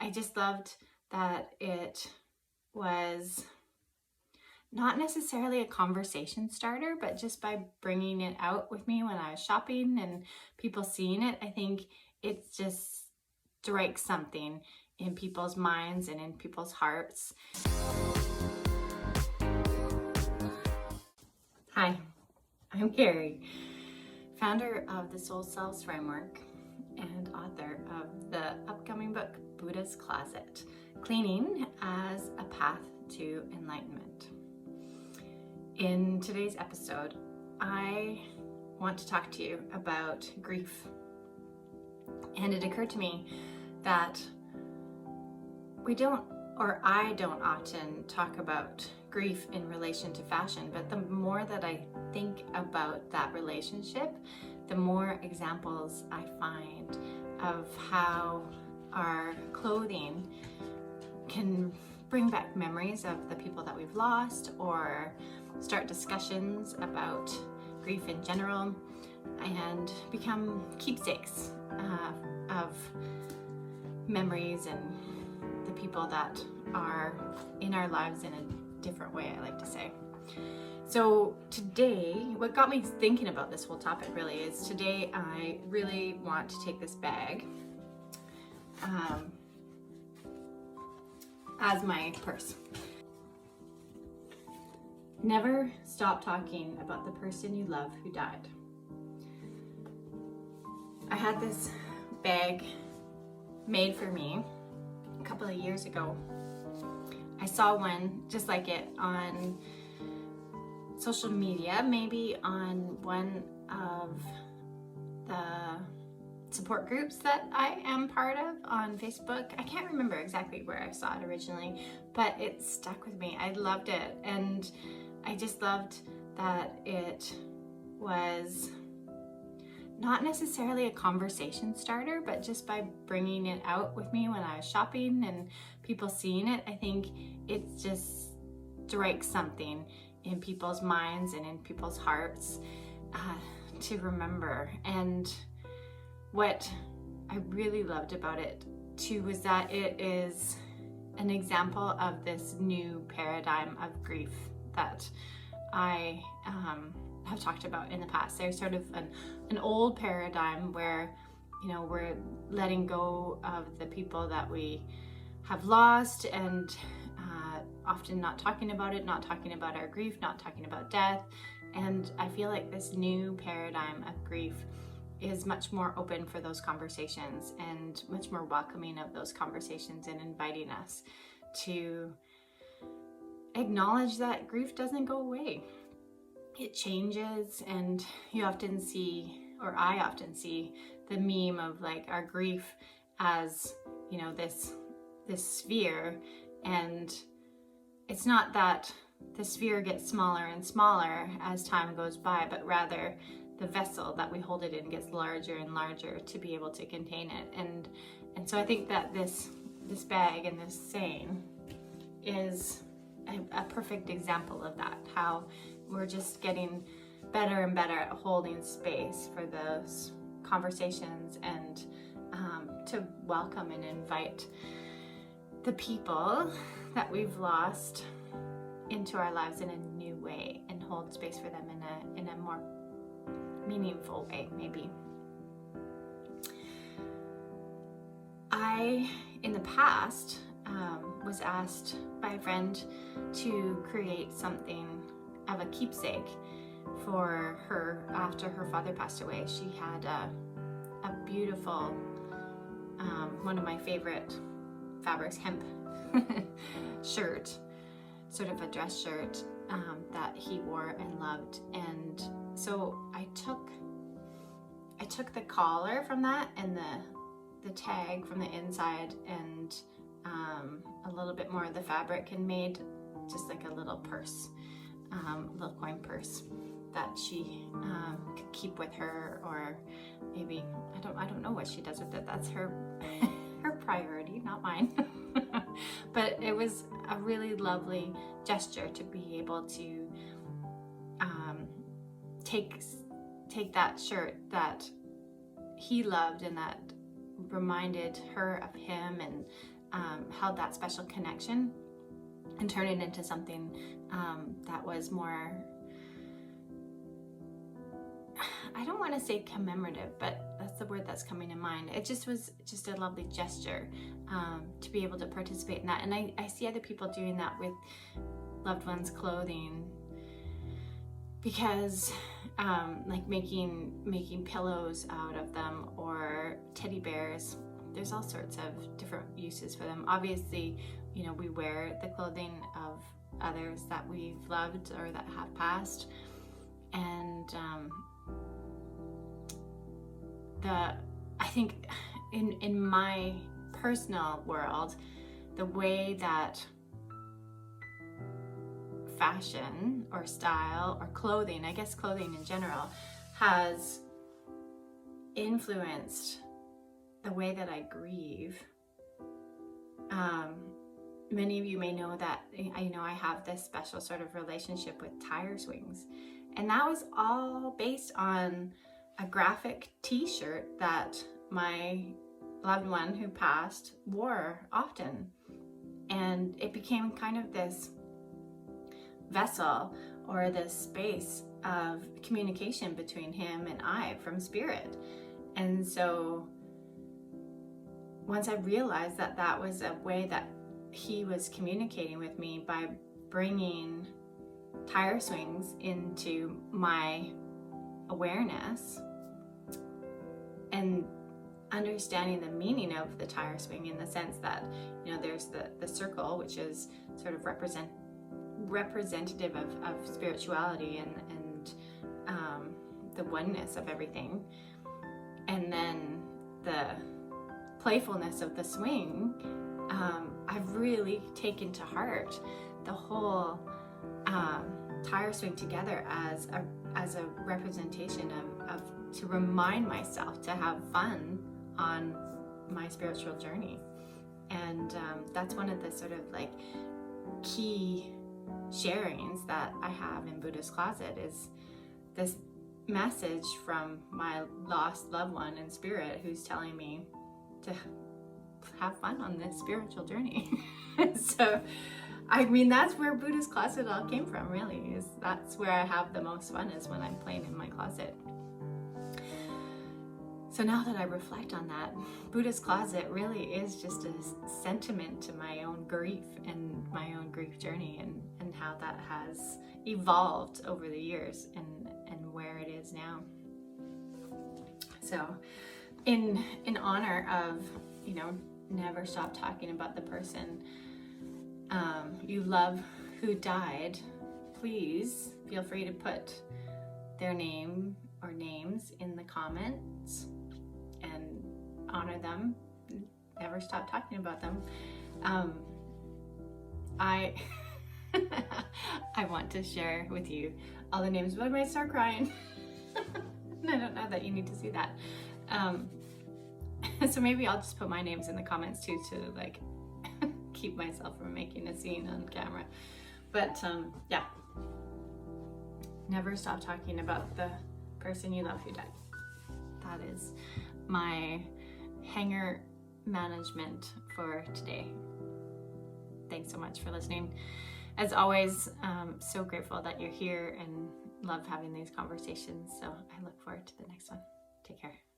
I just loved that it was not necessarily a conversation starter, but just by bringing it out with me when I was shopping and people seeing it, I think it just strikes something in people's minds and in people's hearts. Hi, I'm Carrie, founder of the Soul Selves Framework and author of the upcoming book, Buddha's Closet, Cleaning as a Path to Enlightenment. In today's episode, I want to talk to you about grief. And it occurred to me that I don't often talk about grief in relation to fashion, but the more that I think about that relationship, the more examples I find of how our clothing can bring back memories of the people that we've lost or start discussions about grief in general and become keepsakes of memories and the people that are in our lives in a different way, I like to say. So today, what got me thinking about this whole topic really is today I really want to take this bag as my purse. Never stop talking about the person you love who died. I had this bag made for me a couple of years ago. I saw one just like it on social media, maybe on one of the support groups that I am part of on Facebook. I can't remember exactly where I saw it originally, but it stuck with me. I loved it, and I just loved that it was not necessarily a conversation starter, but just by bringing it out with me when I was shopping and people seeing it, I think it just strikes something in people's minds and in people's hearts to remember. And what I really loved about it too was that it is an example of this new paradigm of grief that I have talked about in the past. There's sort of an old paradigm where, we're letting go of the people that we have lost and often not talking about it, not talking about our grief, not talking about death. And I feel like this new paradigm of grief is much more open for those conversations and much more welcoming of those conversations and inviting us to acknowledge that grief doesn't go away. It changes, and you often see, or I often see, the meme of like our grief as, this sphere, and it's not that the sphere gets smaller and smaller as time goes by, but rather the vessel that we hold it in gets larger and larger to be able to contain it. And so I think that this bag and this saying is a perfect example of that, how we're just getting better and better at holding space for those conversations and to welcome and invite the people that we've lost into our lives in a new way and hold space for them in a more meaningful way, maybe. I, in the past, was asked by a friend to create something of a keepsake for her after her father passed away. She had a beautiful, one of my favorite fabrics, hemp shirt, sort of a dress shirt that he wore and loved. And so I took the collar from that and the tag from the inside and a little bit more of the fabric and made just like a little purse, little coin purse that she could keep with her, or maybe I don't know what she does with it. That's her priority, not mine. But it was a really lovely gesture to be able to take that shirt that he loved and that reminded her of him and held that special connection and turn it into something that was more, I don't want to say commemorative, but that's the word that's coming to mind. It just was just a lovely gesture to be able to participate in that. And I see other people doing that with loved ones' clothing, because like making pillows out of them, or teddy bears. There's all sorts of different uses for them. Obviously, you know, we wear the clothing of others that we've loved or that have passed. And I think in my personal world, the way that fashion or style or clothing, I guess clothing in general, has influenced the way that I grieve. Many of you may know that I have this special sort of relationship with tire swings, and that was all based on a graphic t-shirt that my loved one who passed wore often, and it became kind of this vessel or this space of communication between him and I from spirit. And so once I realized that that was a way that he was communicating with me, by bringing tire swings into my awareness and understanding the meaning of the tire swing, in the sense that, you know, there's the circle, which is sort of representative of spirituality and the oneness of everything, and then the playfulness of the swing. I've really taken to heart the whole tire swing together as a representation of to remind myself to have fun on my spiritual journey. And that's one of the sort of like key sharings that I have in Buddha's Closet, is this message from my lost loved one in spirit, who's telling me to have fun on this spiritual journey. So I mean, that's where Buddha's Closet all came from, really. That's where I have the most fun, is when I'm playing in my closet. So now that I reflect on that, Buddha's Closet really is just a sentiment to my own grief and my own grief journey, and how that has evolved over the years, and where it is now. So in honor of, you know, never stop talking about the person you love who died, please feel free to put their name or names in the comments and honor them. Never stop talking about them. I want to share with you all the names, but I might start crying. I don't know that you need to see that. So maybe I'll just put my names in the comments too, to like keep myself from making a scene on camera. But yeah, never stop talking about the person you love who died. That is my hanger management for today. Thanks so much for listening. As always, so grateful that you're here and love having these conversations. So I look forward to the next one. Take care.